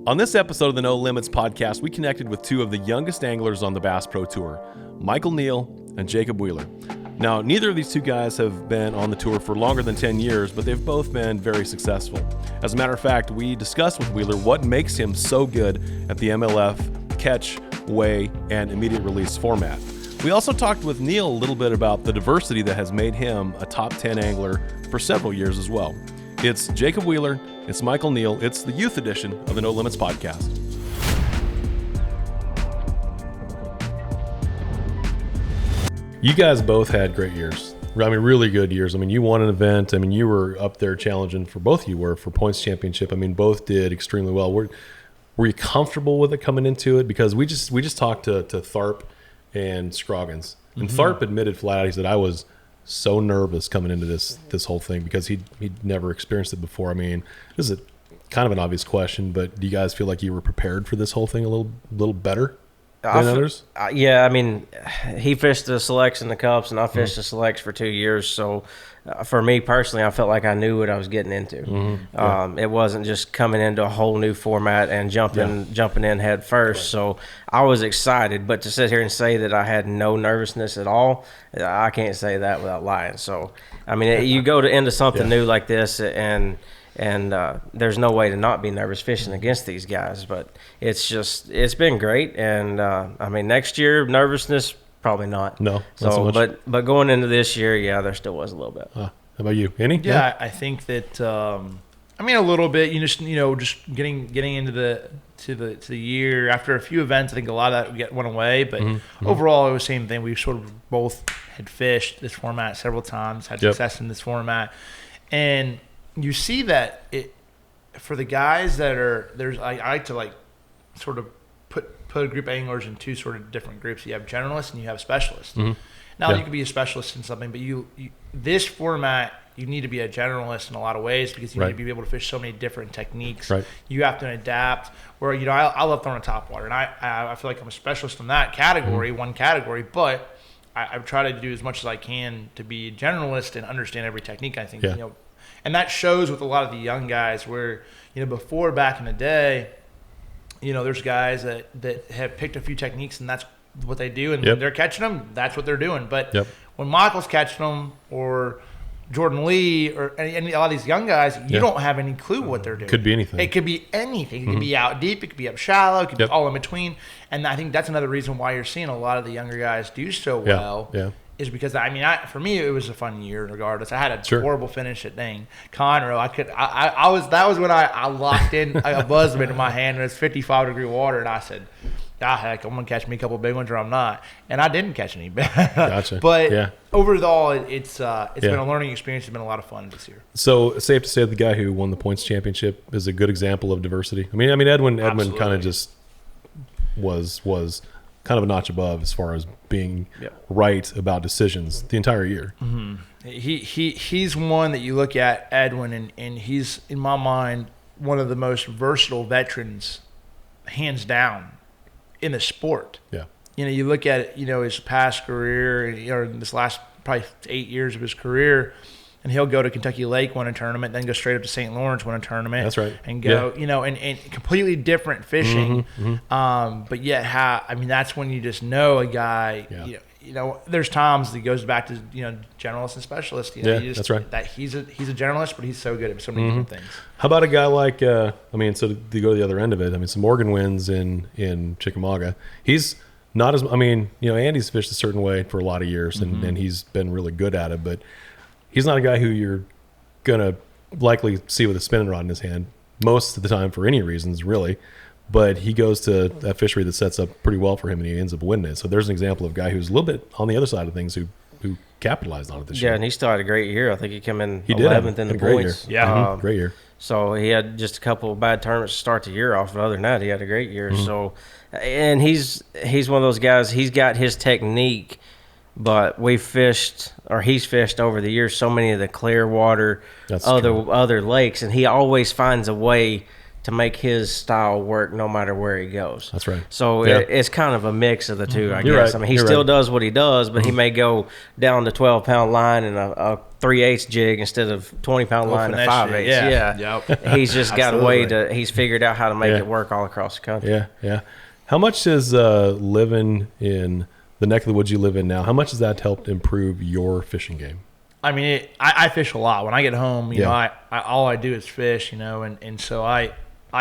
On this episode of the No Limits podcast, we connected with two of the youngest anglers on the Bass Pro Tour, Neal and Jacob Wheeler. Now, neither of these two guys have been on the tour for longer than 10 years, but they've both been very successful. As a matter of fact, we discussed with Wheeler what makes him so good at the MLF catch, weigh, and immediate release format. We also talked with Neal a little bit about the diversity that has made him a top 10 angler for several years as well. It's Jacob Wheeler, it's Neal, it's the youth edition of the No Limits podcast. You guys both had great years. I mean, really good years. I mean, you won an event. I mean, you were up there challenging, for both of you were, for points championship. I mean, both did extremely well. Were you comfortable with it coming into it? Because we just talked to Tharp and Scroggins. And Tharp admitted flat out, he said, I was so nervous coming into this whole thing because he'd never experienced it before. I mean, this is kind of an obvious question, but do you guys feel like you were prepared for this whole thing a little better than others? Yeah, I mean, he fished the selects and the cups, and I fished the selects for 2 years. So for me personally, I felt like I knew what I was getting into. It wasn't just coming into a whole new format and jumping in head first. Right. So I was excited, but to sit here and say that I had no nervousness at all, I can't say that without lying. So, I mean, you go into something new like this, and there's no way to not be nervous fishing against these guys, but it's been great. And I mean, next year, nervousness, probably not. No, so so much. But going into this year, yeah, there still was a little bit. How about you, Andy? Yeah, I think that I mean, a little bit. Just getting into the year after a few events, I think a lot of that went away. But overall, it was the same thing. We sort of both had fished this format several times, had success in this format, and you see that it for the guys that are I like to sort of put a group of anglers in two sort of different groups. You have generalists and you have specialists. Now you can be a specialist in something, but you this format, you need to be a generalist in a lot of ways because you need to be able to fish so many different techniques. Right. You have to adapt. Where I love throwing a topwater, and I feel like I'm a specialist in that category, one category, but I try to do as much as I can to be a generalist and understand every technique. I think and that shows with a lot of the young guys where, before back in the day, there's guys that have picked a few techniques and that's what they do. And when they're catching them, that's what they're doing. But when Michael's catching them or Jordan Lee or any a lot of these young guys, you don't have any clue what they're doing. Could be anything. It could be anything. It could be out deep. It could be up shallow. It could be all in between. And I think that's another reason why you're seeing a lot of the younger guys do so well. Is because for me it was a fun year regardless. I had a horrible finish at Conroe. That was when I locked in a buzzman in my hand and it's 55-degree water and I said, heck, I'm gonna catch me a couple big ones or I'm not. And I didn't catch any. Gotcha. But overall it's been a learning experience. It's been a lot of fun this year. So safe to say the guy who won the points championship is a good example of diversity. I mean Edwin kind of just was kind of a notch above as far as being right about decisions the entire year. He's one that you look at, Edwin, and he's, in my mind, one of the most versatile veterans, hands down, in the sport. You look at his past career, or this last probably 8 years of his career, and he'll go to Kentucky Lake, win a tournament, then go straight up to St. Lawrence, win a tournament. That's right. And go, and completely different fishing. But yet, that's when you just know a guy. There's times that he goes back to generalist and specialist. That's right. That he's a generalist, but he's so good at so many different things. How about a guy like so to go to the other end of it? So Morgan wins in Chickamauga. He's not as Andy's fished a certain way for a lot of years, and he's been really good at it, but he's not a guy who you're going to likely see with a spinning rod in his hand most of the time for any reasons, really. But he goes to that fishery that sets up pretty well for him, and he ends up winning it. So there's an example of a guy who's a little bit on the other side of things who capitalized on it this year. Yeah, and he still had a great year. I think he came in 11th in the points. Great year. So he had just a couple of bad tournaments to start the year off, but other than that, he had a great year. So, and he's one of those guys, he's got his technique, but he's fished over the years so many of the clear water, other lakes, and he always finds a way to make his style work no matter where he goes. That's right. So Yeah. it's kind of a mix of the two, I You're guess. right. I mean, he You're still right. does what he does, but he may go down the 12-pound line and a 3/8 jig instead of 20-pound line and finesse 5/8. it, Yeah. Yep. He's just got a way Absolutely. he's figured out how to make Yeah. it work all across the country. Yeah, yeah. How much does living in the neck of the woods you live in now, how much has that helped improve your fishing game? I mean, I fish a lot. When I get home, you Yeah. know, I all I do is fish, you know, and so I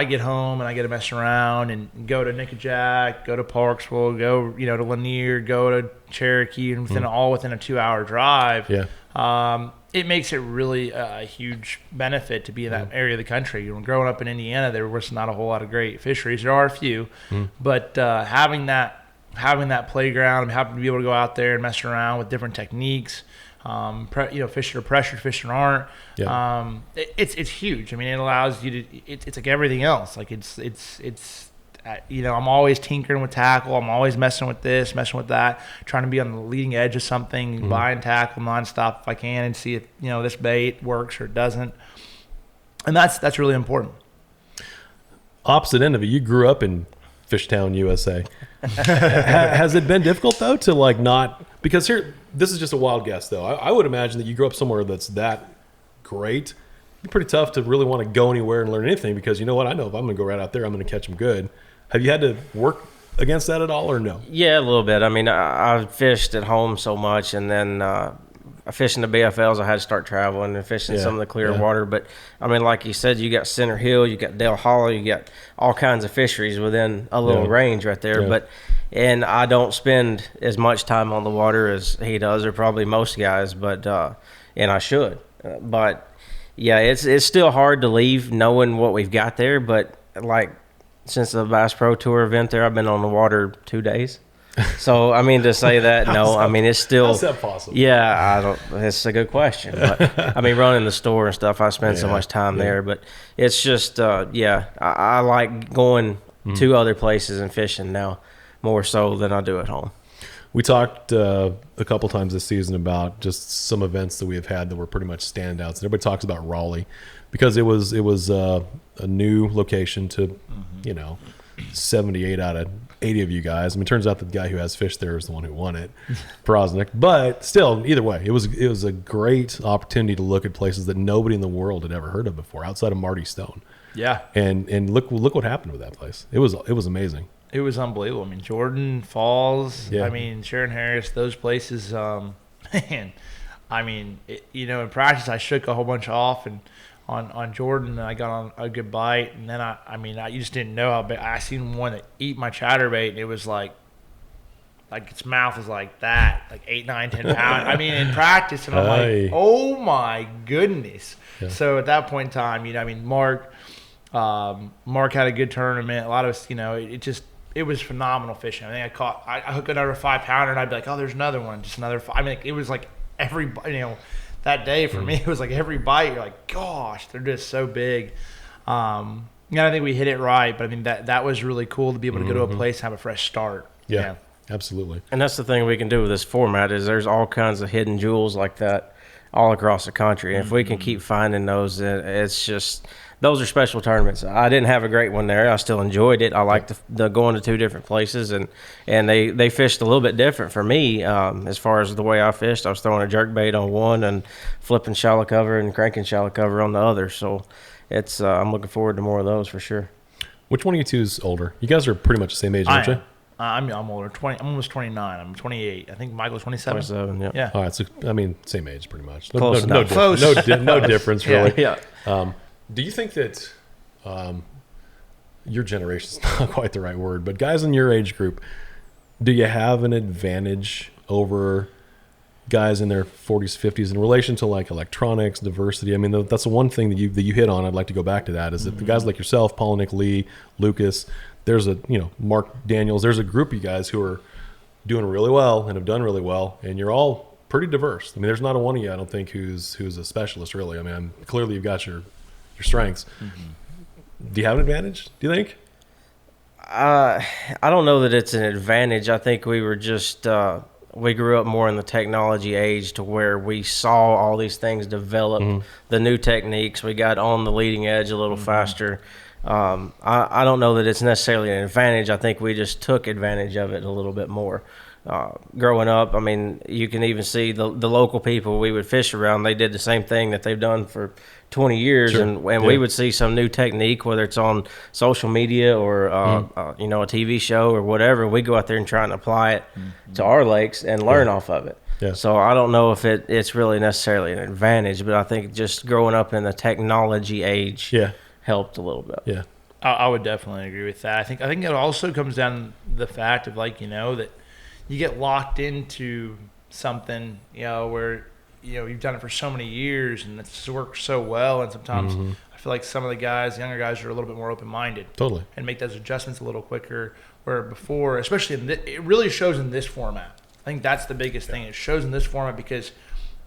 get home and I get to mess around and go to Nickajack, go to Parksville, go, you know, to Lanier, go to Cherokee, and all within a 2-hour drive. Yeah. It makes it really a huge benefit to be in that area of the country. You know, growing up in Indiana, there was not a whole lot of great fisheries. There are a few, but having that playground, having to be able to go out there and mess around with different techniques, you know, fish that are pressured, fish that aren't. Yeah. It's huge. I mean, it allows you to. It's like everything else. Like it's you know, I'm always tinkering with tackle. I'm always messing with this, messing with that, trying to be on the leading edge of something, buying tackle nonstop if I can, and see if, you know, this bait works or doesn't. And that's really important. Opposite end of it, you grew up in Fishtown, USA. Has it been difficult though to like not, because here, this is just a wild guess though. I would imagine that you grew up somewhere that's that great. It'd be pretty tough to really want to go anywhere and learn anything, because you know what? I know if I'm going to go right out there, I'm going to catch them good. Have you had to work against that at all or no? Yeah, a little bit. I mean, I fished at home so much, and then I fished in the BFLs. I had to start traveling and fishing some of the clear water. But, I mean, like you said, you got Center Hill, you got Dale Hollow, you got all kinds of fisheries within a little range right there. Yeah. And I don't spend as much time on the water as he does, or probably most guys, but and I should. But, yeah, it's still hard to leave knowing what we've got there. But, like, since the Bass Pro Tour event there, I've been on the water 2 days. So, I mean, to say that, no, I mean, it's still. How's that possible? Yeah, I don't. It's a good question. But I mean, running the store and stuff, I spend so Yeah, much time there. But it's just, I like going to other places and fishing now more so than I do at home. We talked a couple times this season about just some events that we have had that were pretty much standouts. And everybody talks about Raleigh because it was a new location to, you know, 78 out of 80 of you guys. I mean, it turns out that the guy who has fish there is the one who won it, Prosnick. But still, either way, it was a great opportunity to look at places that nobody in the world had ever heard of before, outside of Marty Stone. Yeah. And look what happened with that place. It was amazing. It was unbelievable. I mean, Jordan Falls, Yeah. I mean, Sharon Harris, those places, man, I mean, you know, in practice I shook a whole bunch off, and on Jordan I got on a good bite, and then you just didn't know how big. I seen one that eat my chatterbait, and it was like its mouth is like that, like 8, 9, 10 pounds. I mean, in practice, and I'm like, oh my goodness. Yeah. So at that point in time, you know, I mean, Mark had a good tournament. A lot of us, you know, it was phenomenal fishing. I think I hooked another 5-pounder, and I'd be like, oh, there's another one, just another. I mean, it was like every, you know, that day for me, it was like every bite, you're like, gosh, they're just so big. And I think we hit it right, but I mean, that was really cool to be able to go to a place and have a fresh start. Yeah, absolutely. And that's the thing we can do with this format is there's all kinds of hidden jewels like that all across the country. And if we can keep finding those, it's just, those are special tournaments. I didn't have a great one there. I still enjoyed it. I liked the going to 2 different places, and they fished a little bit different for me as far as the way I fished. I was throwing a jerkbait on one and flipping shallow cover and cranking shallow cover on the other. So it's I'm looking forward to more of those for sure. Which one of you two is older? You guys are pretty much the same age, aren't you? I'm older. I'm almost 29. I'm 28. I think Michael's 27. 27, yeah. Yeah. All right, so I mean, same age pretty much. Close No enough. difference really. Yeah. Do you think that your generation is not quite the right word, but guys in your age group, do you have an advantage over guys in their 40s, 50s in relation to like electronics, diversity? I mean, that's the one thing that you hit on. I'd like to go back to that is that the guys like yourself, Paul, Nick, Lee, Lucas, there's Mark Daniels, there's a group of you guys who are doing really well and have done really well, and you're all pretty diverse. I mean, there's not a one of you, I don't think, who's a specialist really. I mean, clearly you've got your strengths. Do you have an advantage, do you think? I don't know that it's an advantage. I think we were just we grew up more in the technology age to where we saw all these things develop, the new techniques. We got on the leading edge a little faster. I don't know that it's necessarily an advantage. I think we just took advantage of it a little bit more. Growing up, I mean, you can even see the local people we would fish around. They did the same thing that they've done for 20 years, Sure. and Yeah. we would see some new technique, whether it's on social media or a TV show or whatever. We go out there and try and apply it to our lakes and learn off of it. Yeah. So I don't know if it's really necessarily an advantage, but I think just growing up in the technology age helped a little bit. Yeah. I would definitely agree with that. I think it also comes down to the fact of that you get locked into something, where you've done it for so many years and it's worked so well, and sometimes I feel like some of the younger guys are a little bit more open-minded. Totally. And make those adjustments a little quicker, where before, especially it really shows in this format. I think that's the biggest thing. It shows in this format because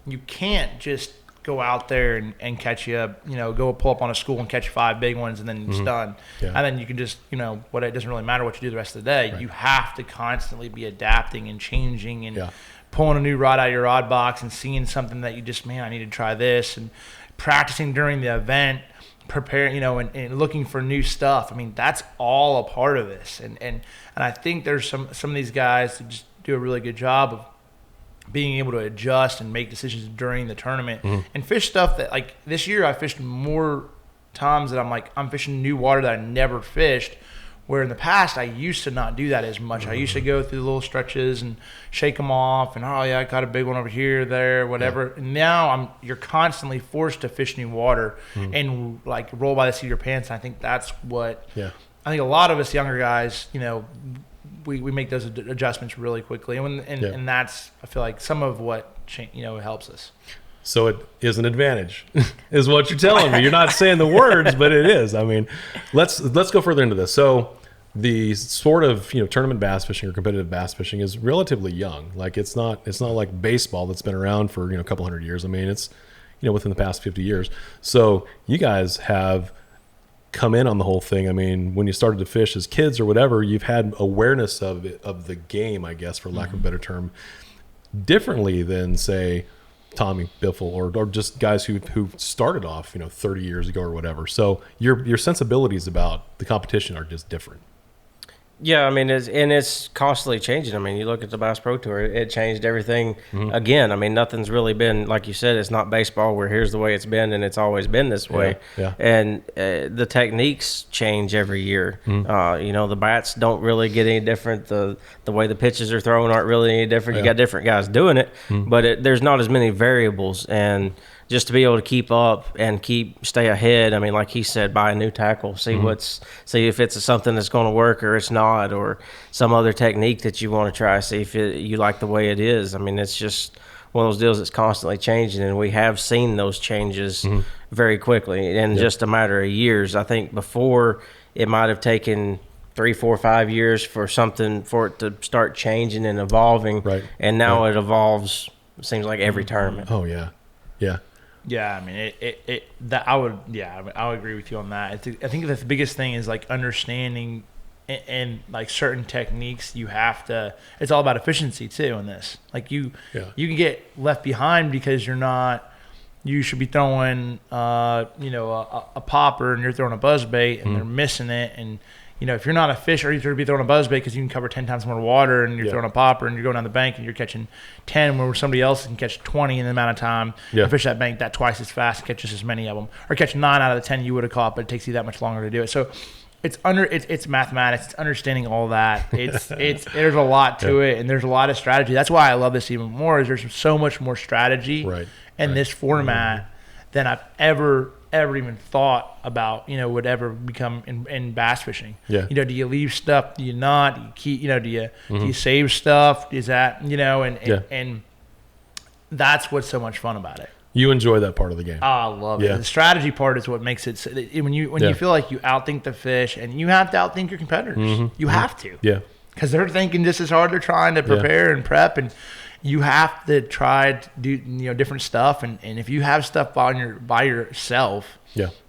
you can't just go out there and catch go pull up on a school and catch 5 big ones and then it's done. Yeah. And then you can just, it doesn't really matter what you do the rest of the day. Right. You have to constantly be adapting and changing and pulling a new rod out of your rod box and seeing something that you just, I need to try this, and practicing during the event, preparing, and looking for new stuff. I mean, that's all a part of this. And I think there's some of these guys who just do a really good job of being able to adjust and make decisions during the tournament and fish stuff that, like, this year I fished more times that I'm fishing new water that I never fished, where in the past I used to not do that as much. I used to go through the little stretches and shake them off and, oh yeah, I caught a big one over here, there, whatever. And now you're constantly forced to fish new water and like roll by the seat of your pants. And I think that's what I think a lot of us younger guys, we make those adjustments really quickly, and that's, I feel like, some of what helps us. So it is an advantage, is what you're telling me. You're not saying the words, but it is. I mean, let's go further into this. So the sort of tournament bass fishing or competitive bass fishing is relatively young. Like it's not like baseball that's been around for a couple hundred years. I mean, it's within the past 50 years. So you guys have come in on the whole thing. I mean, when you started to fish as kids or whatever, you've had awareness of the game, I guess, for lack of a better term, differently than, say, Tommy Biffle or just guys who started off 30 years ago or whatever. So your sensibilities about the competition are just different. Yeah, I mean, it's constantly changing. I mean, you look at the Bass Pro Tour; it changed everything again. I mean, nothing's really been, like you said, it's not baseball where here's the way it's been and it's always been this way. Yeah. And the techniques change every year. The bats don't really get any different. The way the pitches are thrown aren't really any different. You got different guys doing it, but there's not as many variables. And just to be able to keep up and stay ahead. I mean, like he said, buy a new tackle, see if it's something that's going to work or it's not, or some other technique that you want to try, see if you like the way it is. I mean, it's just one of those deals that's constantly changing, and we have seen those changes very quickly in just a matter of years. I think before it might have taken 3, 4, 5 years for it to start changing and evolving, and now it evolves. It seems like every tournament. Oh yeah. Yeah, I mean, I would agree with you on that. I think that the biggest thing is like understanding and like certain techniques. It's all about efficiency too in this. Like you can get left behind because you should be throwing a popper and you're throwing a buzzbait and they're missing it, and if you're not a fish, or you should be throwing a buzzbait because you can cover 10 times more water, and you're throwing a popper and you're going down the bank and you're catching 10 where somebody else can catch 20 in the amount of time. You fish that bank that twice as fast and catch just as many of them, or catch 9 out of the 10 you would have caught, but it takes you that much longer to do it. So it's mathematics, it's understanding all that. There's a lot to it, and there's a lot of strategy. That's why I love this even more, is there's so much more strategy in this format than I've ever even thought about, would ever become in bass fishing. Do you leave stuff? Do you not? Do you keep? Do you save stuff? Is that and that's what's so much fun about it. You enjoy that part of the game. Oh, I love it. The strategy part is what makes it. When you feel like you outthink the fish, and you have to outthink your competitors. You have to. Because they're thinking just as hard. They're trying to prepare and prep, and you have to try to do different stuff. And if you have stuff by yourself,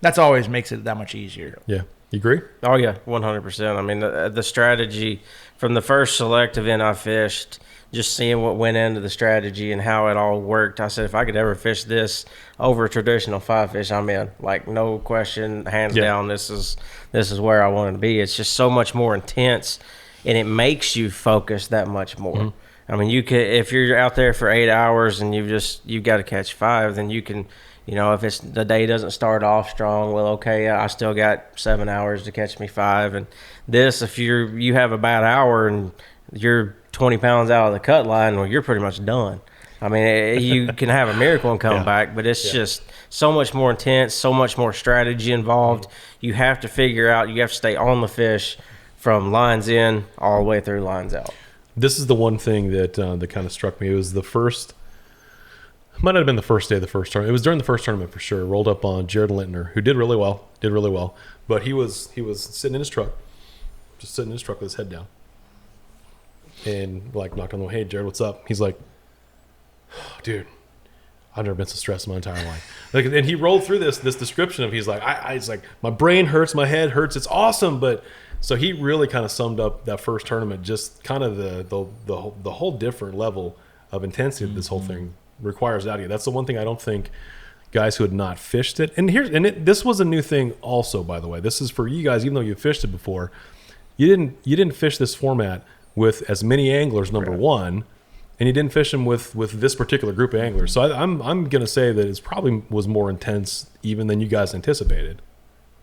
that's always makes it that much easier. You agree? Oh yeah, 100%. I mean, the strategy from the first select event I fished just seeing what went into the strategy and how it all worked. I said, if I could ever fish this over a traditional five fish, I'm in. Like, no question, hands down, this is where I wanted to be. It's just so much more intense, and it makes you focus that much more. Mm-hmm. I mean, you could, if you're out there for 8 hours and you've got to catch 5, then you can, you know, if it's the day doesn't start off strong, well, okay, I still got 7 hours to catch me 5. And this, if you have a bad hour and you're 20 pounds out of the cut line, well, you're pretty much done. I mean, you can have a miracle and come back, but it's just so much more intense, so much more strategy involved. You have to figure out, you have to stay on the fish from lines in all the way through lines out. This is the one thing that kind of struck me. It was the first, might not have been the first day of the first tournament. It was during the first tournament for sure. Rolled up on Jared Lintner, who did really well. But he was sitting in his truck, just sitting in his truck with his head down. And like knocked on the door, hey Jared, what's up? He's like, oh, dude, I've never been so stressed in my entire life. Like, and he rolled through this description of, he's like, it's like my brain hurts, my head hurts, it's awesome. But so he really kind of summed up that first tournament, just kind of the whole different level of intensity that this whole thing requires out of you. That's the one thing I don't think guys who had not fished it. And this was a new thing also, by the way. This is for you guys, even though you fished it before. You didn't fish this format with as many anglers, number one, and you didn't fish them with this particular group of anglers. So I'm going to say that it's probably was more intense even than you guys anticipated.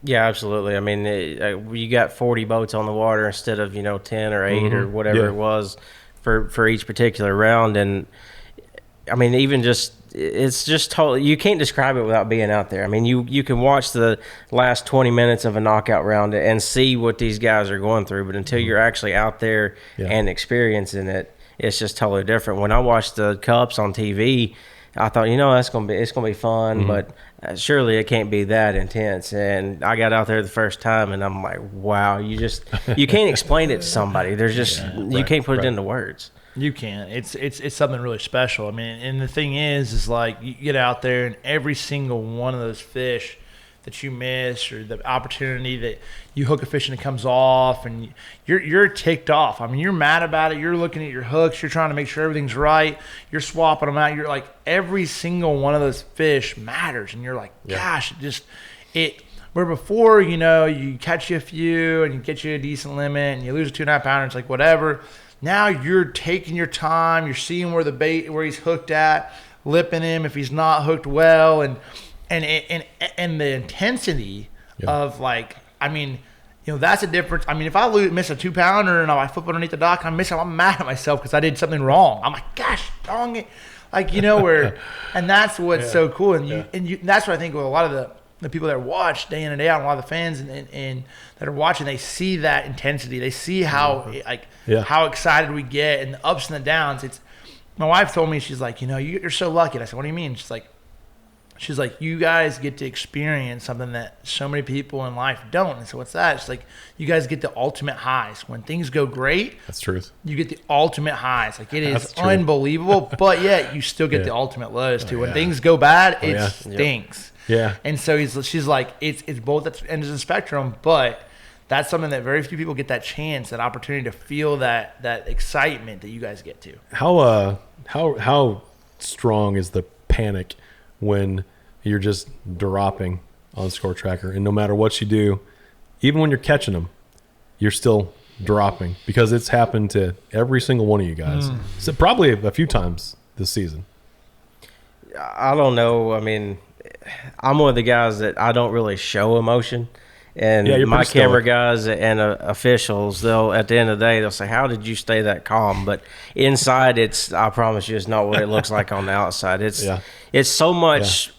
Yeah, absolutely. I mean, you got 40 boats on the water instead of 10 or 8 or whatever it was for each particular round. And I mean, even just, it's just totally, you can't describe it without being out there. I mean, you can watch the last 20 minutes of a knockout round and see what these guys are going through, but until you're actually out there and experiencing it, it's just totally different. When I watched the Cups on TV, I thought, it's gonna be fun, but surely it can't be that intense. And I got out there the first time, and I'm like, wow, you can't explain it to somebody. There's just you can't put it into words. You can't. It's something really special. I mean, and the thing is like you get out there and every single one of those fish that you miss, or the opportunity that you hook a fish and it comes off, and you're ticked off. I mean, you're mad about it. You're looking at your hooks. You're trying to make sure everything's right. You're swapping them out. You're like, every single one of those fish matters, and you're like, gosh, where before, you catch you a few and you get you a decent limit and you lose a 2.5 pounder. It's like whatever. Now you're taking your time. You're seeing where where he's hooked at, lipping him if he's not hooked well, and the intensity of, like, I mean, that's a difference. I mean, if I miss a 2-pounder and I flip underneath the dock and I'm mad at myself because I did something wrong. I'm like, gosh dang it, like, where, and that's what's so cool. And that's what I think with a lot of the people that watch day in and day out, a lot of the fans and that are watching, they see that intensity. They see how how excited we get and the ups and the downs. My wife told me, she's like, you're so lucky. And I said, what do you mean? She's like, you guys get to experience something that so many people in life don't. And so what's that? It's like, you guys get the ultimate highs. When things go great, that's truth. You get the ultimate highs. Like, it is unbelievable, but yet you still get the ultimate lows too. When things go bad, it stinks. Yeah. And so she's like, it's both at the ends of the spectrum, but that's something that very few people get that chance, that opportunity to feel that excitement that you guys get to. How strong is the panic when you're just dropping on the score tracker, and no matter what you do, even when you're catching them, you're still dropping? Because it's happened to every single one of you guys. So probably a few times this season. I don't know. I mean, I'm one of the guys that I don't really show emotion. And my camera guys and officials, they'll, at the end of the day, they'll say, how did you stay that calm? But inside, I promise you, it's not what it looks like on the outside. It's so much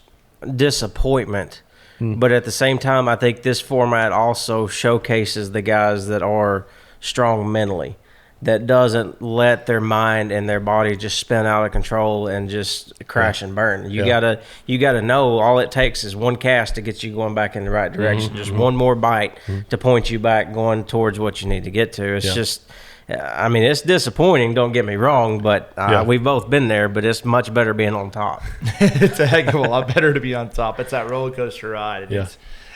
disappointment. But at the same time, I think this format also showcases the guys that are strong mentally, that doesn't let their mind and their body just spin out of control and just crash and burn. You gotta know all it takes is one cast to get you going back in the right direction. Just one more bite to point you back going towards what you need to get to. It's just, I mean, it's disappointing, don't get me wrong, but we've both been there, but it's much better being on top. It's a heck of a lot better to be on top. It's that roller coaster ride.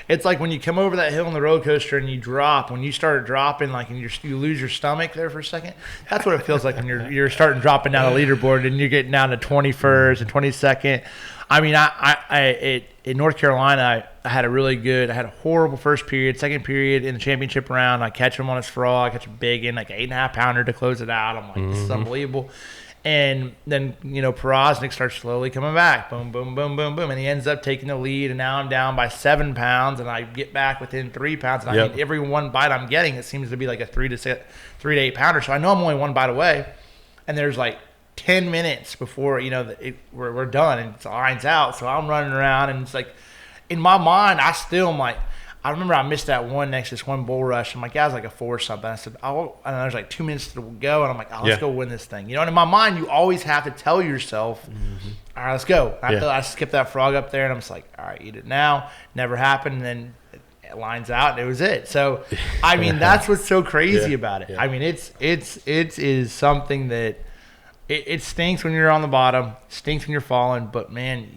It's like when you come over that hill on the roller coaster and you drop. When you start dropping, like, and you lose your stomach there for a second. That's what it feels like when you're starting dropping down the leaderboard and you're getting down to 21st and 22nd. I mean, in North Carolina, I had a horrible first period, second period in the championship round. I catch him on his frog, I catch a big in, like an 8.5 pounder to close it out. I'm like, this is unbelievable. And then, Porosnik starts slowly coming back. Boom, boom, boom, boom, boom. And he ends up taking the lead. And now I'm down by 7 pounds. And I get back within 3 pounds. And I mean, every one bite I'm getting, it seems to be like a 3 to 8 pounder. So I know I'm only 1 bite away. And there's like 10 minutes before, we're done. And it's lines out. So I'm running around. And it's like, in my mind, I'm like, I remember I missed that one next to this one bull rush. I'm like, yeah, it was like a 4 or something. I said, and there's like 2 minutes to go. And I'm like, let's go win this thing. And in my mind, you always have to tell yourself, all right, let's go. I skipped that frog up there and I'm just like, all right, eat it now. Never happened. And then it lines out and it was it. So, I mean, that's what's so crazy about it. I mean, it is something that it stinks when you're on the bottom, stinks when you're falling, but man,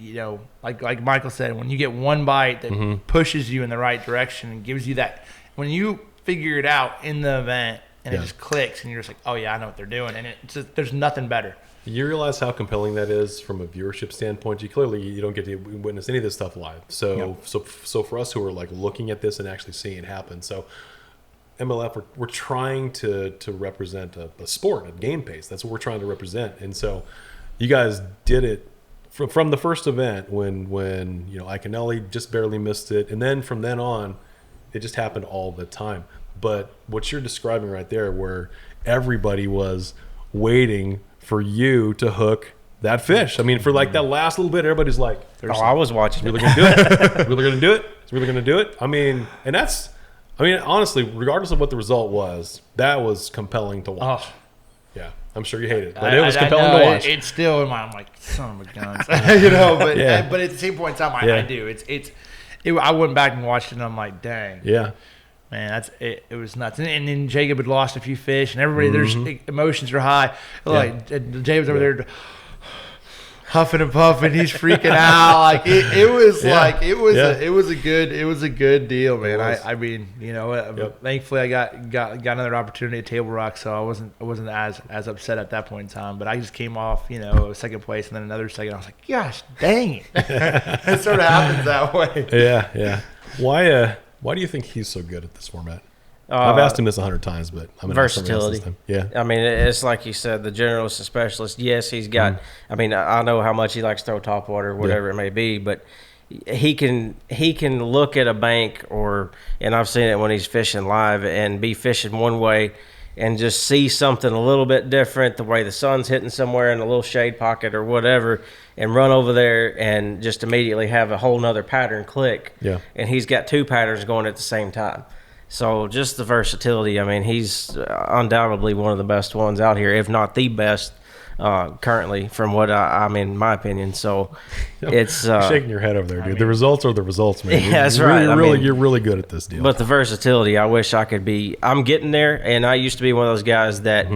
like Michael said, when you get one bite that pushes you in the right direction and gives you that, when you figure it out in the event and it just clicks and you're just like, oh yeah, I know what they're doing, and there's nothing better. You realize how compelling that is from a viewership standpoint. You don't get to witness any of this stuff live. So for us who are like looking at this and actually seeing it happen, so MLF, we're trying to represent a sport, a game pace. That's what we're trying to represent. And so you guys did it from the first event when Iaconelli just barely missed it. And then from then on, it just happened all the time. But what you're describing right there, where everybody was waiting for you to hook that fish. I mean, for like that last little bit, everybody's like, I was watching. Really going to do it? Really going to do it? It's really going to do it? I mean, honestly, regardless of what the result was, that was compelling to watch. Oh. Yeah, I'm sure you hate it, but it was compelling to watch. It's still in my, I'm like, son of a gun. But at the same point in time, I do. I went back and watched it, and I'm like, dang. Yeah. Man, it was nuts. And then Jacob had lost a few fish, and everybody, there's emotions are high. Like, Jacob's over there huffing and puffing, he's freaking out. Like it was a good deal, man. I mean, thankfully I got another opportunity at Table Rock, so I wasn't as upset at that point in time. But I just came off, second place and then another second. I was like, gosh, dang it! It sort of happens that way. Yeah. Why do you think he's so good at this format? I've asked him this 100 times, but I'm versatility. Yeah, I mean, it's like you said, the generalist and specialist. Yes, he's got. I mean, I know how much he likes to throw top water, whatever it may be, but he can look at a bank and I've seen it when he's fishing live and be fishing one way and just see something a little bit different, the way the sun's hitting somewhere in a little shade pocket or whatever, and run over there and just immediately have a whole nother pattern click. Yeah, and he's got 2 patterns going at the same time. So just the versatility. I mean, he's undoubtedly one of the best ones out here, if not the best currently, from what I mean, in my opinion. So it's you're shaking your head over there, dude. The results are the results, man. Yeah, that's right. You're really good at this deal. But the versatility, I wish I could be. I'm getting there, and I used to be one of those guys that,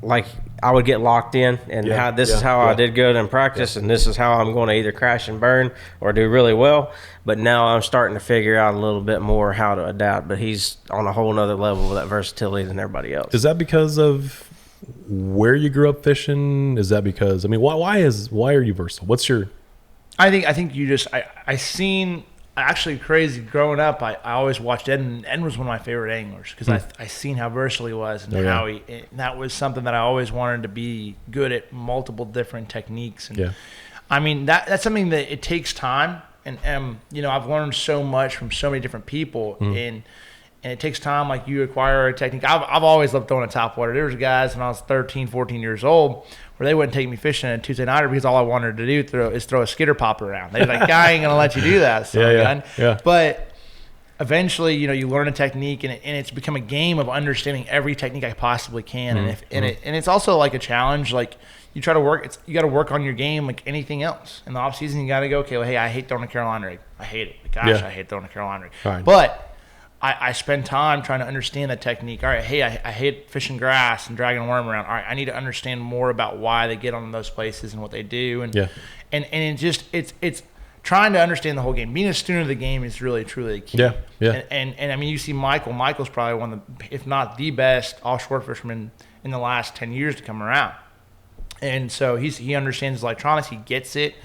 like, I would get locked in, and this is how I did good in practice, and this is how I'm going to either crash and burn or do really well. But now I'm starting to figure out a little bit more how to adapt. But he's on a whole nother level with that versatility than everybody else. Is that because of where you grew up fishing? Is that because, I mean, why are you versatile? What's your? I think you just actually crazy growing up. I always watched Ed, and Ed was one of my favorite anglers because I seen how versatile he was and and that was something that I always wanted to be good at, multiple different techniques. And I mean that's something that it takes time, and I've learned so much from so many different people, and it takes time. Like, you acquire a technique. I've always loved throwing a top water. There was guys when I was 13, 14 years old where they wouldn't take me fishing on a Tuesday nighter because all I wanted to do is throw a skitter popper around. They're like, I ain't gonna let you do that, son. But eventually, you learn a technique, and it's become a game of understanding every technique I possibly can. And it's also like a challenge. Like, you try to work. You got to work on your game like anything else. In the off season, you got to go, okay, well, hey, I hate throwing a Carolina rig. I hate it. Gosh, I hate throwing a Carolina rig. Right. But I spend time trying to understand that technique. All right, hey, I hate fishing grass and dragging a worm around. All right, I need to understand more about why they get on those places and what they do. And it just it's trying to understand the whole game. Being a student of the game is really, truly key. Yeah, yeah. And I mean, you see Michael. Michael's probably one of the, if not the best offshore fisherman in the last 10 years to come around. And so he understands electronics. He gets it.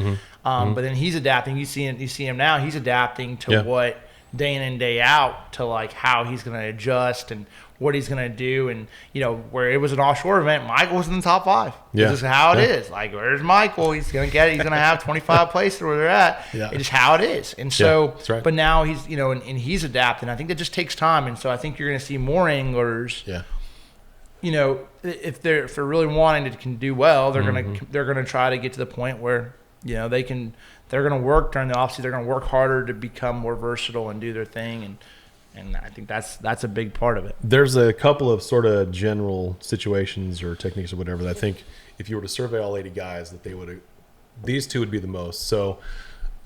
But then he's adapting. You see him now. He's adapting to what day in and day out, to like how he's going to adjust and what he's going to do. And, you know, where it was an offshore event, Michael was in the top 5. Yeah. This is how it is. Like, where's Michael? He's going to get it. He's going to have 25 places where they're at. Yeah. It's just how it is. And so, that's right. But now he's, you know, and he's adapting. I think that just takes time. And so I think you're going to see more anglers. Yeah. You know, if they're really wanting to can do well, they're gonna try to get to the point where, you know, they're gonna work during the offseason. They're gonna work harder to become more versatile and do their thing, and I think that's a big part of it. There's a couple of sort of general situations or techniques or whatever that I think if you were to survey all 80 guys, that these two would be the most. So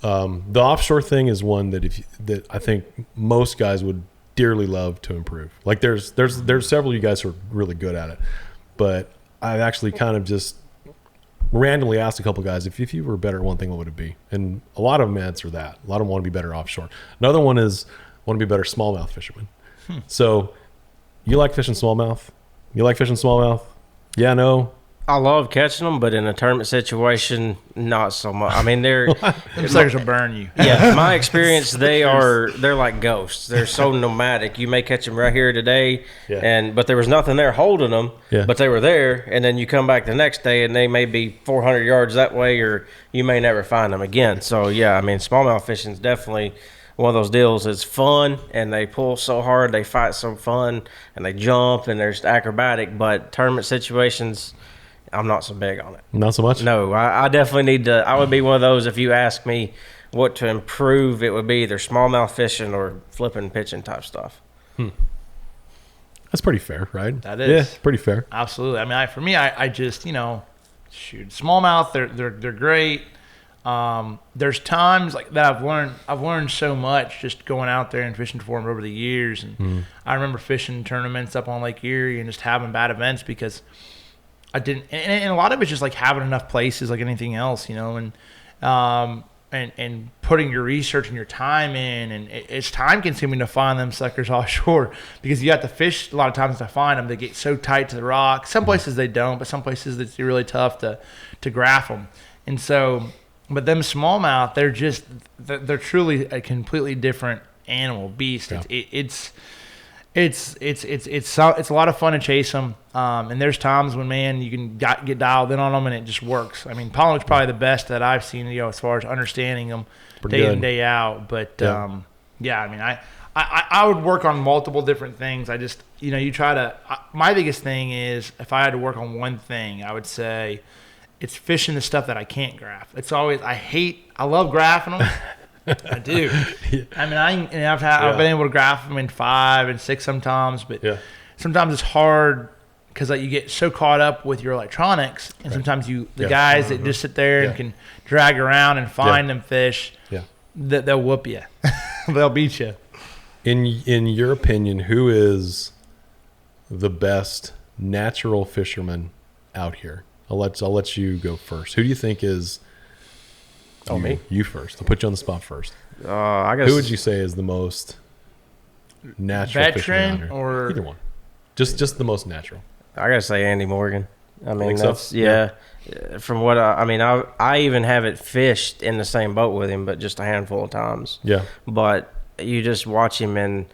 the offshore thing is one that I think most guys would dearly love to improve. Like there's several of you guys who are really good at it, but I've actually kind of just randomly asked a couple guys if you were better at one thing, what would it be? And a lot of them answer that. A lot of them want to be better offshore. Another one is want to be better smallmouth fishermen. So you like fishing smallmouth? You like fishing smallmouth? Yeah, no. I love catching them, but in a tournament situation, not so much. I mean, Them suckers will burn you. Yeah, my experience, they're like ghosts. They're so nomadic. You may catch them right here today, but there was nothing there holding them, but they were there, and then you come back the next day, and they may be 400 yards that way, or you may never find them again. So, yeah, I mean, smallmouth fishing is definitely one of those deals. It's fun, and they pull so hard, they fight so fun, and they jump, and they're just acrobatic, but tournament situations, I'm not so big on it. Not so much? No, I definitely need to. I would be one of those, if you ask me what to improve, it would be either smallmouth fishing or flipping, pitching type stuff. That's pretty fair, right? That is. Yeah, pretty fair. Absolutely. I mean, for me, I just, you know, shoot, smallmouth, they're great. There's times like that I've learned so much just going out there and fishing for them over the years. And I remember fishing tournaments up on Lake Erie and just having bad events because I didn't, and a lot of it's just like having enough places like anything else, you know, and putting your research and your time in, and it's time consuming to find them suckers offshore because you have to fish a lot of times to find them. They get so tight to the rock. Some places they don't, but some places it's really tough to graph them. And so, but them smallmouth, they're truly a completely different animal beast. Yeah. It's a lot of fun to chase them, and there's times when, man, you can get dialed in on them and it just works. I mean, Pollock's probably the best that I've seen, you know, as far as understanding them day in, day out. But yeah, I mean, I would work on multiple different things. I just, you know, my biggest thing is if I had to work on one thing, I would say it's fishing the stuff that I can't graph. It's always, I love graphing them. I do. I mean, I've been able to graph them in 5 and 6 sometimes, but sometimes it's hard because like, you get so caught up with your electronics, and sometimes guys that just sit there and can drag around and find them fish, they'll whoop you. They'll beat you. In your opinion, who is the best natural fisherman out here? I'll let you go first. Who do you think is? Oh, me? You first. I'll put you on the spot first. I guess. Who would you say is the most natural fisherman out here? Or either one? Just the most natural. I gotta say Andy Morgan. I mean, that's From what I even haven't fished in the same boat with him, but just a handful of times. Yeah. But you just watch him, and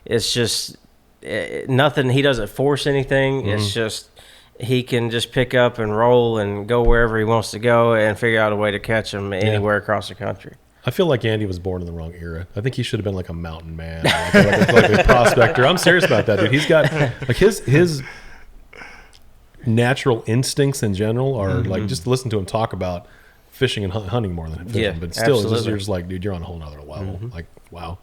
it's just nothing. He doesn't force anything. It's just he can just pick up and roll and go wherever he wants to go and figure out a way to catch them anywhere across the country. I feel like Andy was born in the wrong era. I think he should have been like a mountain man, like a prospector. I'm serious about that, dude. He's got like his natural instincts in general are like, just listen to him talk about fishing and hunting more than fishing. Yeah, but still, you're just like, dude, you're on a whole nother level. Like, wow.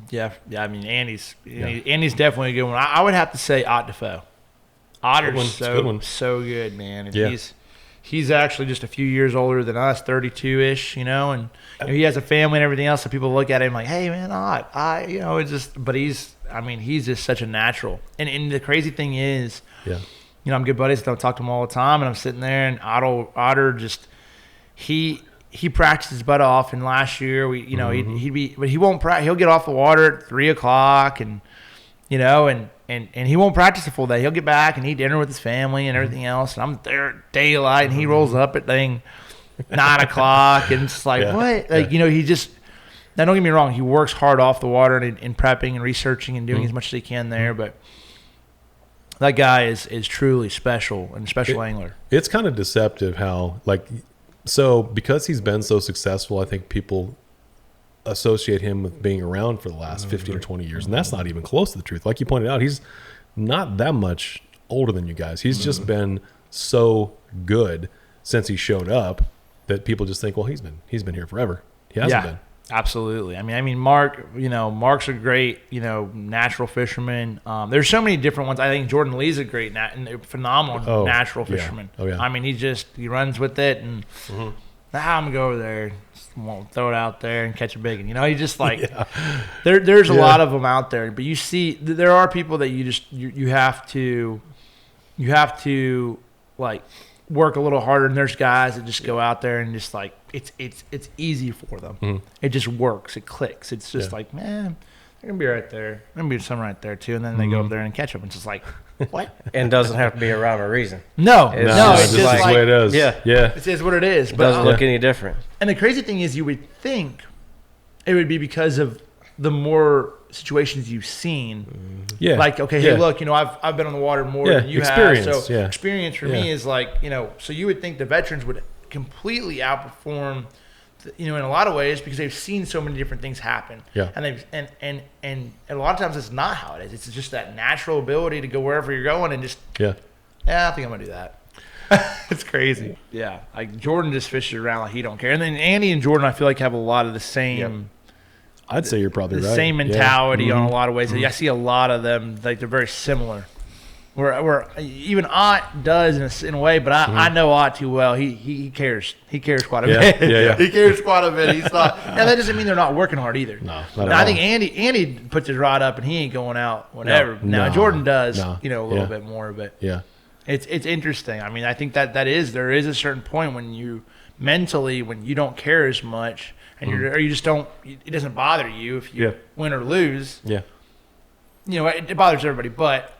Yeah. I mean, Andy's definitely a good one. I would have to say Ott Defoe. Otter's so good, man. And he's actually just a few years older than us, 32-ish, you know, and he has a family and everything else. So people look at him like, hey, man, Ott, you know, it's just, but he's just such a natural. And the crazy thing is, you know, I'm good buddies. I talk to him all the time, and I'm sitting there, and Otter just, he he practiced his butt off, and last year but he won't practice. He'll get off the water at 3:00, and and he won't practice a full day. He'll get back and eat dinner with his family and everything else. And I'm there at daylight, and he rolls up at 9:00, and it's like what? Like he just. Now don't get me wrong, he works hard off the water and in prepping and researching and doing as much as he can there, but that guy is truly special and a special angler. It's kind of deceptive how so because he's been so successful, I think people associate him with being around for the last 15 or 20 years, and that's not even close to the truth. Like you pointed out, he's not that much older than you guys. He's just been so good since he showed up that people just think, well, he's been here forever. He hasn't been. Absolutely. I mean, Mark's a great, natural fisherman. There's so many different ones. I think Jordan Lee's a great, phenomenal natural fisherman. Oh, yeah. I mean, he runs with it, and now I'm gonna go over there, won't throw it out there and catch a big one. He just there's a lot of them out there. But you see, there are people that you have to work a little harder, and there's guys that just go out there and just it's easy for them. It just works. It clicks. It's just man, they're gonna be right there. There's gonna be some right there too, and then they go up there and catch them. It's just like what? And doesn't have to be a rhyme or reason. No, it's just the way it is. Yeah. It is what it is. It doesn't look any different. And the crazy thing is, you would think it would be because of the more situations you've seen. Yeah. Hey, look, I've been on the water more than you experience, have. So experience for me is so you would think the veterans would completely outperform, in a lot of ways, because they've seen so many different things happen. Yeah. And they've and a lot of times it's not how it is. It's just that natural ability to go wherever you're going and just I think I'm gonna do that. It's crazy. Yeah. Like Jordan just fishes around like he don't care. And then Andy and Jordan, I feel like, have a lot of the same. Yep. I'd say you're probably right. The same mentality on a lot of ways. I see a lot of them, they're very similar. Where even Ott does in a way, but I know Ott too well. He cares. He cares quite a bit. Yeah. He cares quite a bit. He's not. Now that doesn't mean they're not working hard either. No, I think Andy puts his rod up and he ain't going out whatever. Now Jordan does, a little bit more, but it's interesting. I mean, I think there is a certain point when you mentally, when you don't care as much, and or you just don't. It doesn't bother you if you win or lose. Yeah. It bothers everybody, but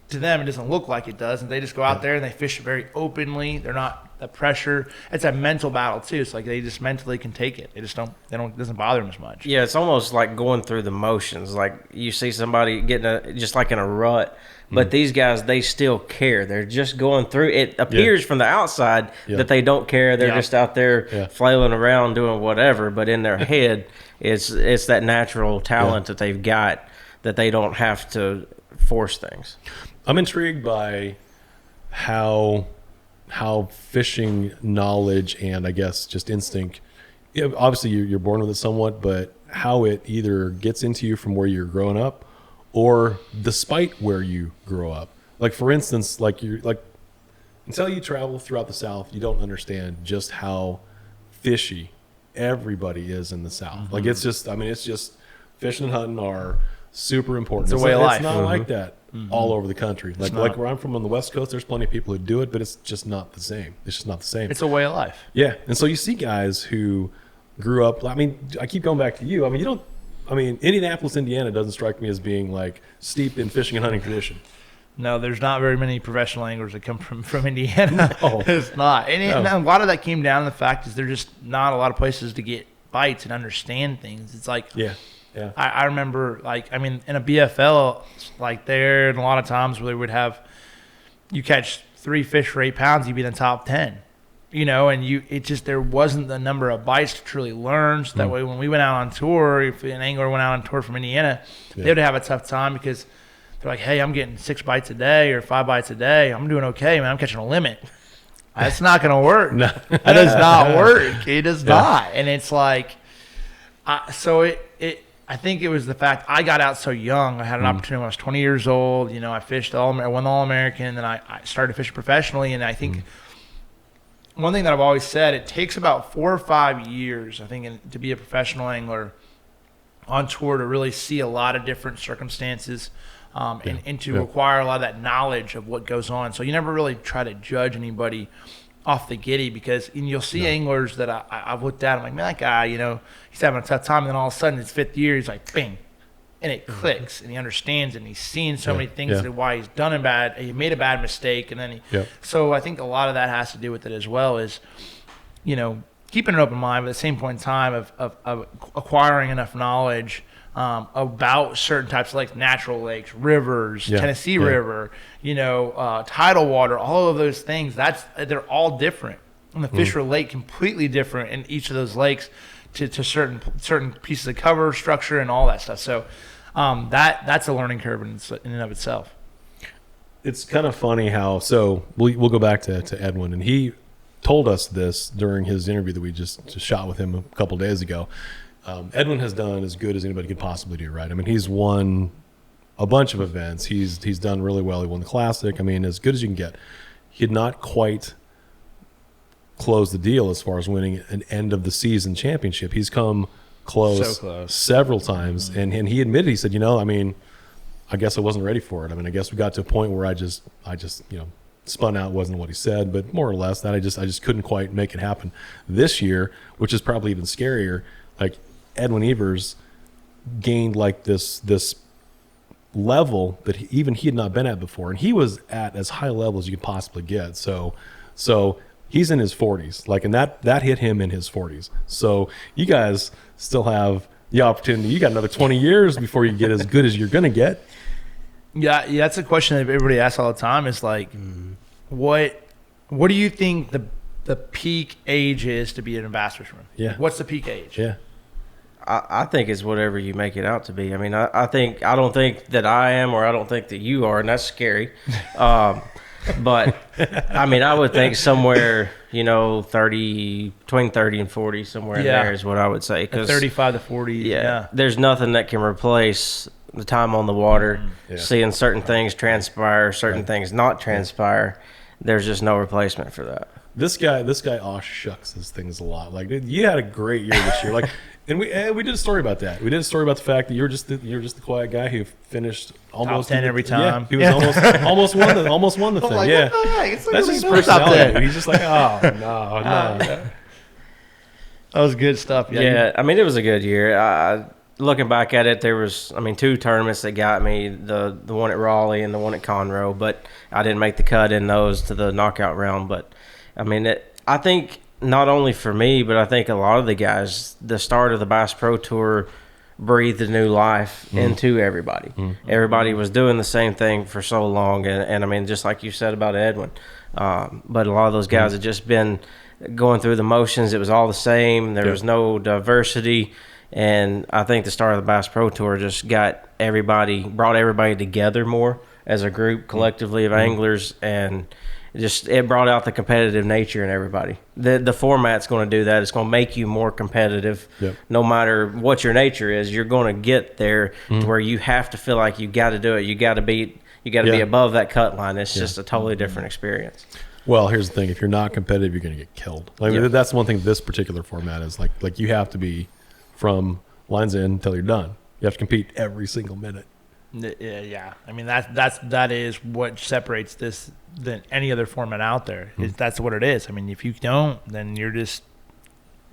to them, it doesn't look like it does, and they just go out there and they fish very openly. They're not the pressure. It's a mental battle too. It's like they just mentally can take it. They just don't. It doesn't bother them as much. Yeah, it's almost like going through the motions. Like you see somebody getting just like in a rut, but these guys, they still care. They're just going through. It appears from the outside that they don't care. They're just out there flailing around doing whatever, but in their head, it's that natural talent that they've got that they don't have to force things. I'm intrigued by how fishing knowledge and I guess just instinct, obviously you're born with it somewhat, but how it either gets into you from where you're growing up or despite where you grow up. Like for instance, until you travel throughout the South, you don't understand just how fishy everybody is in the South. Like it's just fishing and hunting are super important. It's a way of life. It's not like that all over the country. Like where I'm from on the West Coast, there's plenty of people who do it, but it's just not the same. It's just not the same. It's a way of life. Yeah. And so you see guys who grew up, I keep going back to you. Indianapolis, Indiana doesn't strike me as being like steeped in fishing and hunting tradition. No, there's not very many professional anglers that come from Indiana. No. It's not. And a lot of that came down to the fact is there's just not a lot of places to get bites and understand things. It's like I remember in a BFL and a lot of times where they would have you catch 3 fish for 8 pounds, you'd be in the top 10. There wasn't the number of bites to truly learn. So that way when we went out on tour, if an angler went out on tour from Indiana, they would have a tough time because they're like, hey, I'm getting 6 bites a day or 5 bites a day. I'm doing okay, man. I'm catching a limit. That's not going to work. No. That does not work. It does not. And it's like, I think it was the fact I got out so young. I had an opportunity when I was 20 years old. I fished I won the All-American, and I started fishing professionally. And I think one thing that I've always said, it takes about 4 or 5 years, I think, to be a professional angler on tour to really see a lot of different circumstances and to acquire a lot of that knowledge of what goes on. So you never really try to judge anybody off the giddy, because you'll see anglers that I've looked at. I'm like, man, that guy, he's having a tough time, and then all of a sudden, his 5th year, he's like, bing, and it clicks, and he understands, and he's seen so many things and why he's done a bad, he made a bad mistake, and then so I think a lot of that has to do with it as well. Is keeping an open mind, but at the same point in time of acquiring enough knowledge about certain types of lakes, natural lakes, rivers, Tennessee River, tidal water, all of those things. They're all different, and the fish relate completely different in each of those lakes to certain pieces of cover structure and all that stuff. So that's a learning curve in and of itself. It's kind of funny how we'll go back to Edwin, and he told us this during his interview that we just shot with him a couple days ago. Edwin has done as good as anybody could possibly do, right? I mean, he's won a bunch of events. He's done really well. He won the Classic. I mean, as good as you can get. He had not quite closed the deal as far as winning an end of the season championship. He's come close, several times, and he admitted, he said, I mean, I guess I wasn't ready for it. I mean, I guess we got to a point where I just spun out, wasn't what he said, but more or less that I just couldn't quite make it happen. This year, which is probably even scarier, like Edwin Evers gained like this level that he had not been at before, and he was at as high level as you could possibly get. So he's in his 40s, like, and that hit him in his 40s. So you guys still have the opportunity. You got another 20 years before you get as good as you're going to get. Yeah, that's a question that everybody asks all the time. Is like, what do you think the peak age is to be an ambassador swimmer? Yeah. What's the peak age? Yeah. I think it's whatever you make it out to be. I mean, I don't think that I am, or I don't think that you are, and that's scary. But I mean, I would think somewhere, 30, between 30 and 40, somewhere in there is what I would say. 35 to 40. Yeah. There's nothing that can replace the time on the water, seeing certain things transpire, certain things not transpire. There's just no replacement for that. This guy shucks his things a lot. Like, dude, you had a great year this year. Like, and we did a story about that. We did a story about the fact that you're just the quiet guy who finised almost top 10 every time. Yeah, he was almost won the thing. Like, yeah, that's just his personality. He's just like, oh no. That was good stuff. Yeah, I mean, it was a good year. Looking back at it, there was, 2 tournaments that got me, the one at Raleigh and the one at Conroe, but I didn't make the cut in those to the knockout round. But, I think not only for me, but I think a lot of the guys, the start of the Bass Pro Tour breathed a new life into everybody. Everybody was doing the same thing for so long, and just like you said about Edwin, but a lot of those guys had just been going through the motions. It was all the same. There was no diversity. And I think the start of the Bass Pro Tour just brought everybody together more as a group collectively of anglers, and it brought out the competitive nature in everybody. The format's going to do that. It's going to make you more competitive. No matter what your nature is, you're going to get there to where you have to feel like you got to do it. You got to be above that cut line. It's just a totally different experience. Well, here's the thing: if you're not competitive, you're going to get killed. That's one thing. This particular format is like you have to be from lines in until you're done. You have to compete every single minute. Yeah. That is what separates this than any other format out there. That's what it is. If you don't, then you're just,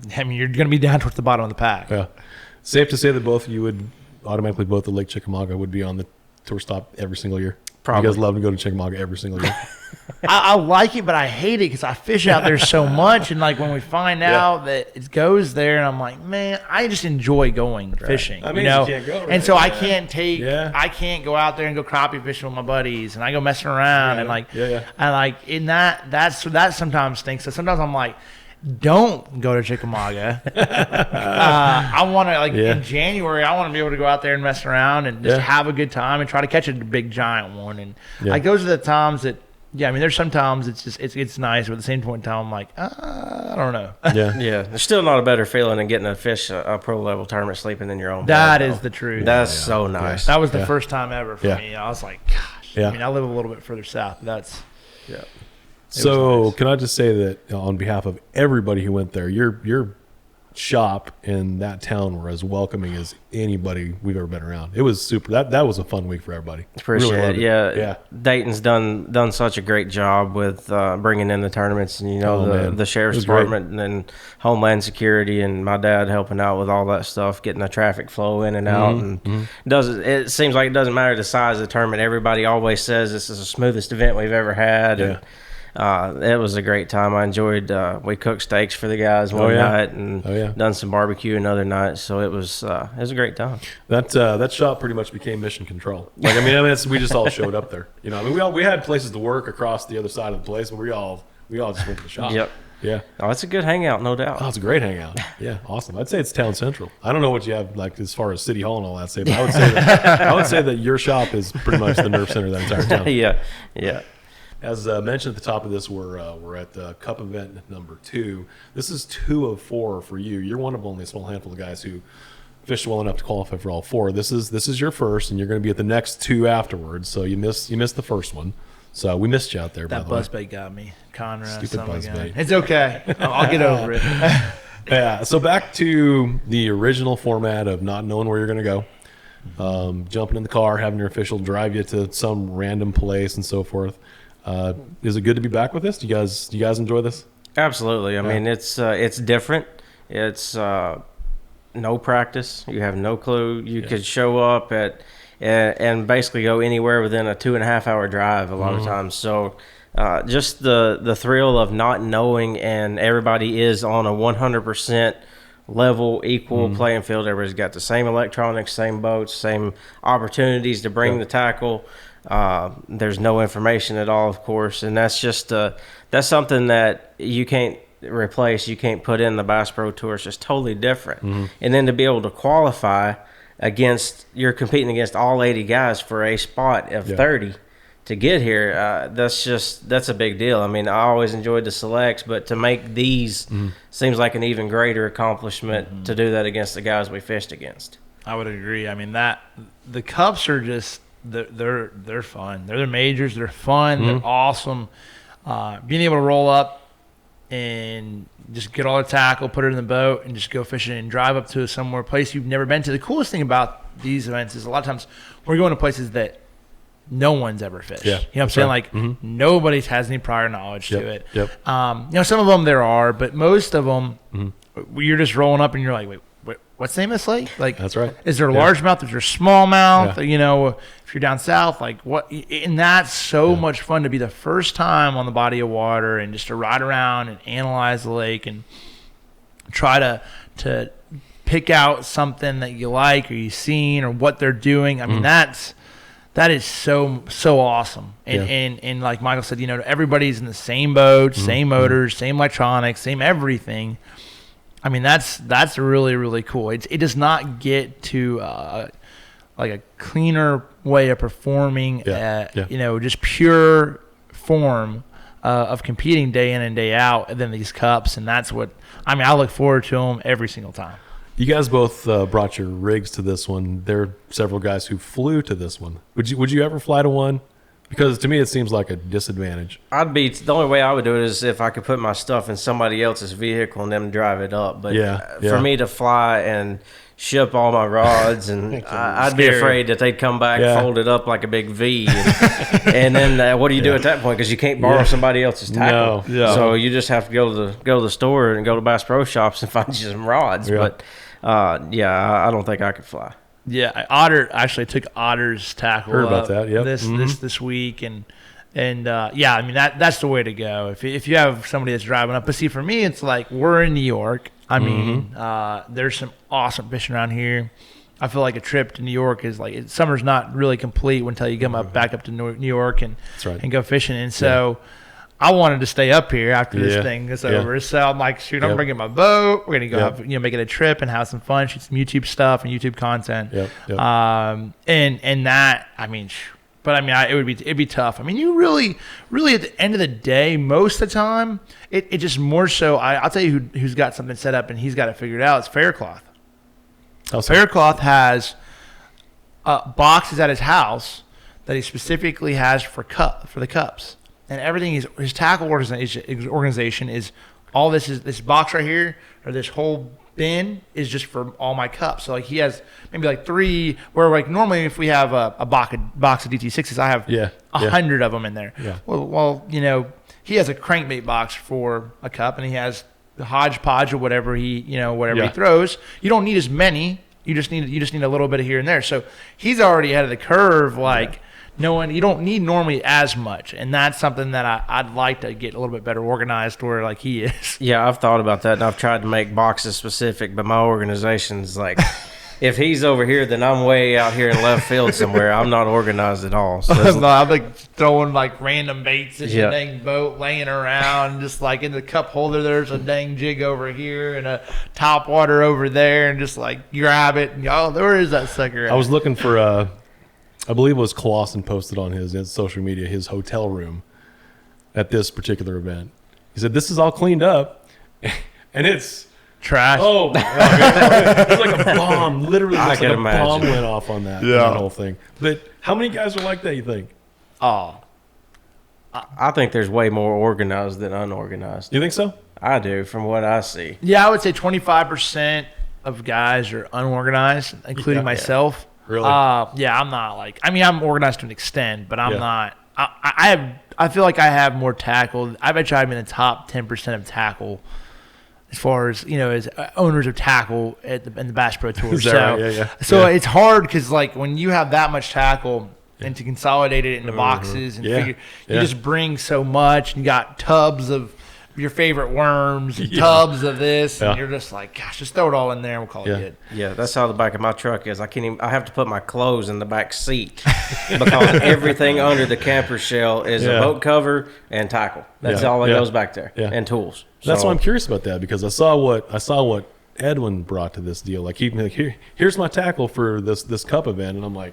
you're going to be down towards the bottom of the pack. Yeah. Safe to say that both of you would automatically, both the Lake Chickamauga would be on the tour stop every single year. Probably. You guys love to go to Chickamauga every single year. I like it, but I hate it because I fish out there so much. And when we find out that it goes there, and I'm like, man, I just enjoy going fishing. You can't go, right? And so I can't I can't go out there and go crappie fishing with my buddies, and I go messing around and that sometimes stinks. So sometimes I'm like, don't go to Chickamauga. I want to in January. I want to be able to go out there and mess around and just have a good time and try to catch a big giant one. And those are the times that there's sometimes it's nice, but at the same point in time, I'm like, I don't know. Yeah. There's still not a better feeling than getting to fish a pro level tournament sleeping in your own. That is the truth. That's so nice. That was the first time ever for me. I was like, gosh. I live a little bit further south. But So nice. Can I just say that on behalf of everybody who went there, your shop in that town were as welcoming as anybody we've ever been around. It was super. That was a fun week for everybody. Appreciate loved it. Yeah. Dayton's done such a great job with bringing in the tournaments, and the sheriff's department and then Homeland Security, and my dad helping out with all that stuff, getting the traffic flow in and out. And it seems like it doesn't matter the size of the tournament. Everybody always says this is the smoothest event we've ever had. Yeah. And it was a great time. I enjoyed. We cooked steaks for the guys one night, and done some barbecue another night. So it was a great time. That shop pretty much became mission control. Like we just all showed up there. We had places to work across the other side of the place, but we all just went to the shop. Yep. Yeah. Oh, it's a good hangout, no doubt. Oh, it's a great hangout. Yeah, awesome. I'd say it's town central. I don't know what you have like as far as City Hall and all that, but I would say that your shop is pretty much the nerve center of that entire town. Yeah. As mentioned at the top of this, we're at the Cup event number 2. This is 2 of 4 for you. You're one of only a small handful of guys who fished well enough to qualify for all 4. This is your first, and you're going to be at the next 2 afterwards. So you missed the first one. So we missed you out there. That buzzbait got me, Conrad. Stupid buzzbait. It's okay. I'll get over it. Yeah. So back to the original format of not knowing where you're going to go, jumping in the car, having your official drive you to some random place and so forth. Is it good to be back with this? Do you guys enjoy this? Absolutely. I mean, it's different. It's no practice. You have no clue. You could show up and basically go anywhere within a 2.5 hour drive a lot of times. So just the thrill of not knowing, and everybody is on a 100% level, equal playing field. Everybody's got the same electronics, same boats, same opportunities to bring the tackle. There's no information at all, of course, and that's just that's something that you can't replace. You can't put in the Bass Pro Tour. It's just totally different. And then to be able to qualify you're competing against all 80 guys for a spot of 30 to get here. That's a big deal. I mean, I always enjoyed the selects, but to make these seems like an even greater accomplishment to do that against the guys we fished against. I would agree. I mean, the Cups are just they're fun. They're the majors. They're fun. They're awesome. Being able to roll up and just get all the tackle, put it in the boat, and just go fishing and drive up to somewhere place you've never been to. The coolest thing about these events is a lot of times we're going to places that no one's ever fished. Yeah, you know what I'm saying? Like nobody has any prior knowledge to it. Yep. Some of them there are, but most of them you're just rolling up and you're like, wait, what's the name of this lake? Like, that's right. Is there largemouth? Is there smallmouth? Yeah. If you're down south, like what? And that's so much fun to be the first time on the body of water and just to ride around and analyze the lake and try to pick out something that you like or you've seen or what they're doing. I mean, that is so awesome. And like Michael said, everybody's in the same boat, same motors, same electronics, same everything. I mean, that's really, really cool. It does not get to like a cleaner way of performing, just pure form of competing day in and day out than these cups. And that's what, I look forward to them every single time. You guys both brought your rigs to this one. There are several guys who flew to this one. Would you ever fly to one? Because to me, it seems like a disadvantage. The only way I would do it is if I could put my stuff in somebody else's vehicle and them drive it up. But for me to fly and ship all my rods, and I'd be afraid that they'd come back folded up like a big V. And then what do you do at that point? Because you can't borrow somebody else's tackle. No. So you just have to go to the store and go to Bass Pro Shops and find you some rods. Yeah. But I don't think I could fly. Yeah, Otter actually took Otter's tackle. Heard about that? Yep. This week, and that's the way to go. If you have somebody that's driving up, but see, for me, it's like we're in New York. There's some awesome fishing around here. I feel like a trip to New York is like summer's not really complete until you come back up to New York and go fishing. And so I wanted to stay up here after this thing is over. So I'm like, shoot, I'm bringing my boat. We're gonna go make it a trip and have some fun, shoot some YouTube stuff and YouTube content. It'd be tough. I mean, you really at the end of the day, most of the time, it just more so. I'll tell you who's got something set up and he's got it figured out. It's Faircloth. Faircloth has boxes at his house that he specifically has for the cups. And everything his tackle organization is all this box right here, or this whole bin is just for all my cups. So like he has maybe like 3, where like normally if we have a box of DT6s, I have 100 of them in there. Yeah. Well, you know, he has a crankbait box for a cup, and he has the hodgepodge or whatever he throws. You don't need as many. You just need a little bit of here and there. So he's already ahead of the curve, like knowing you don't need normally as much, and that's something that I'd like to get a little bit better organized, where like he is. Yeah, I've thought about that, and I've tried to make boxes specific, but my organization's like, if he's over here, then I'm way out here in left field somewhere. I'm not organized at all. So I'm like throwing like random baits in the dang boat, laying around, just like in the cup holder. There's a dang jig over here and a top water over there, and just like grab it and there is that sucker. I was looking for I believe it was Clausen posted on his social media his hotel room at this particular event. He said this is all cleaned up, and it's trash. Oh my God. It's like a bomb. Literally looks like a bomb went off on that whole thing. But how many guys are like that, you think? Oh, I think there's way more organized than unorganized. You think so? I do, from what I see. Yeah, I would say 25% of guys are unorganized, including myself. Really? Yeah, I'm not like. I mean, I'm organized to an extent, but I'm not. I feel like I have more tackle. I bet you I'm in the top 10% of tackle, as far as as owners of tackle in the Bass Pro Tour. So it's hard because like when you have that much tackle and to consolidate it into boxes and figure, you just bring so much. And you got tubs of your favorite worms and tubs of this, and you're just like, gosh, just throw it all in there and we'll call it good. Yeah, that's how the back of my truck is. I have to put my clothes in the back seat because everything under the camper shell is a boat cover and tackle. That's all that goes back there, and tools. That's why I'm curious about that, because I saw what Edwin brought to this deal. Like here's my tackle for this cup event, and I'm like,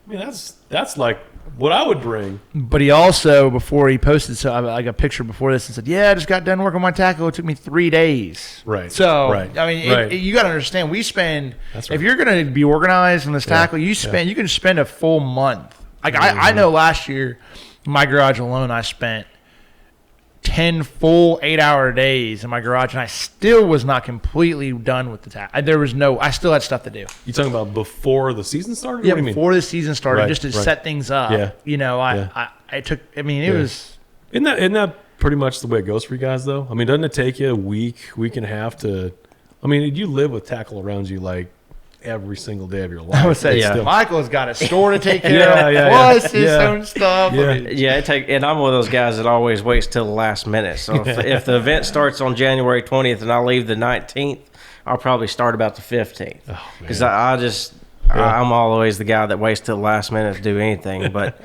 I mean, that's like what I would bring. But he also, before he posted like a picture before this, and said, "Yeah, I just got done working on my tackle. It took me 3 days." Right. So I mean, you got to understand. We spend if you're going to be organized in this tackle, you can spend a full month. Like I know last year, in my garage alone, I spent 10 full 8-hour days in my garage, and I still was not completely done with the tackle. I still had stuff to do. You talking about before the season started? Yeah, what do you mean? before the season started, just to set things up. Yeah. I took. I mean, it was. Isn't that pretty much the way it goes for you guys, though? I mean, doesn't it take you a week and a half to? I mean, you live with tackle around you like every single day of your life. I would say Michael's got a store to take care of, plus his own stuff. And I'm one of those guys that always waits till the last minute. So if the event starts on January 20th and I leave the 19th, I'll probably start about the 15th. Because I'm always the guy that waits till the last minute to do anything. But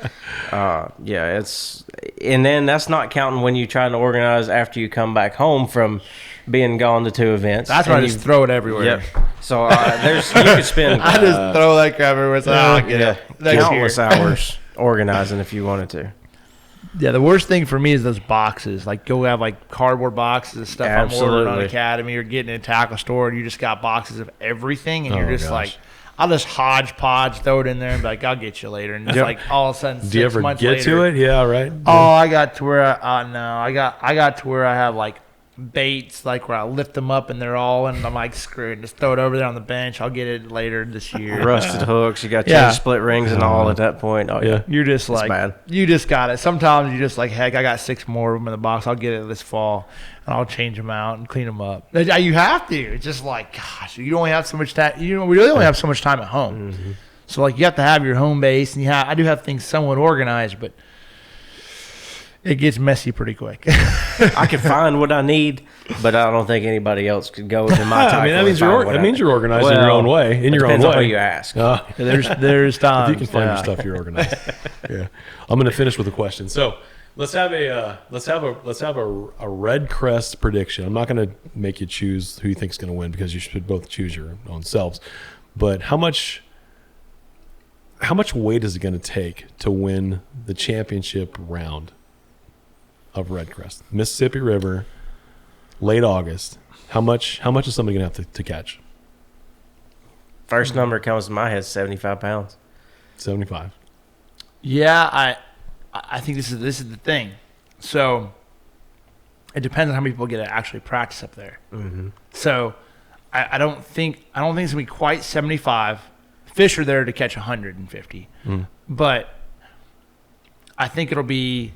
and then that's not counting when you try to organize after you come back home from being gone to 2 events. That's why I just throw it everywhere. Yep. So you could spend. I just throw that crap everywhere. Countless hours organizing if you wanted to. Yeah, the worst thing for me is those boxes. Like, go have like cardboard boxes of stuff I'm ordering on Academy, or getting in a tackle store, and you just got boxes of everything, and you're just like, I'll just hodgepodge, throw it in there, and be like, I'll get you later. And it's like all of a sudden, 6 months later. Do you ever get to it? Yeah, right. Oh, I got to where I got to where I have like baits, like where I lift them up and they're all, and I'm like, screw it, just throw it over there on the bench. I'll get it later this year. Rusted hooks, you got your split rings and all at that point. Oh yeah, you're just like, bad. You just got it. Sometimes you just like, heck, I got 6 more of them in the box. I'll get it this fall, and I'll change them out and clean them up. You have to. It's just like, gosh, you only have so much time. We really only have so much time at home. Mm-hmm. So like, you have to have your home base, and I do have things somewhat organized, but it gets messy pretty quick. I can find what I need, but I don't think anybody else could go to my tackle. I mean, that means you're organized in your own way. Depends on who you ask. There's times if you can find your stuff, you're organized. Yeah, I'm going to finish with a question. So let's have a red crest prediction. I'm not going to make you choose who you think is going to win, because you should both choose your own selves. But how much weight is it going to take to win the championship round of Red Crest, Mississippi River, late August? How much is somebody gonna have to catch? First number comes to my head, 75 pounds. 75. Yeah, I think this is the thing. So it depends on how many people get to actually practice up there. Mm-hmm. So I don't think it's going to be quite 75. Fish are there to catch 150. But I think it'll be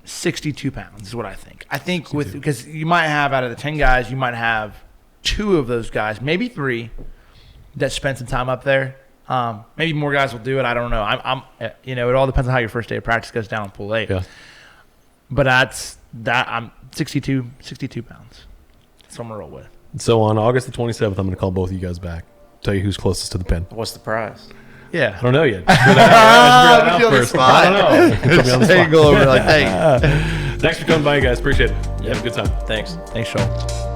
62 pounds is what I think. I think because you might have out of the 10 guys, you might have 2 of those guys, maybe 3 that spend some time up there. Maybe more guys will do it. I don't know. I'm it all depends on how your first day of practice goes down in pool 8. Yeah. But I'm 62 pounds. That's what I'm gonna roll with. So on August the 27th, I'm going to call both of you guys back. Tell you who's closest to the pin. What's the prize? Yeah. I don't know yet. Figure that out first. I don't know. Put me on the spot. Go over like, hey. Thanks for coming by, guys. Appreciate it. You have a good time. Thanks. Thanks, Joel.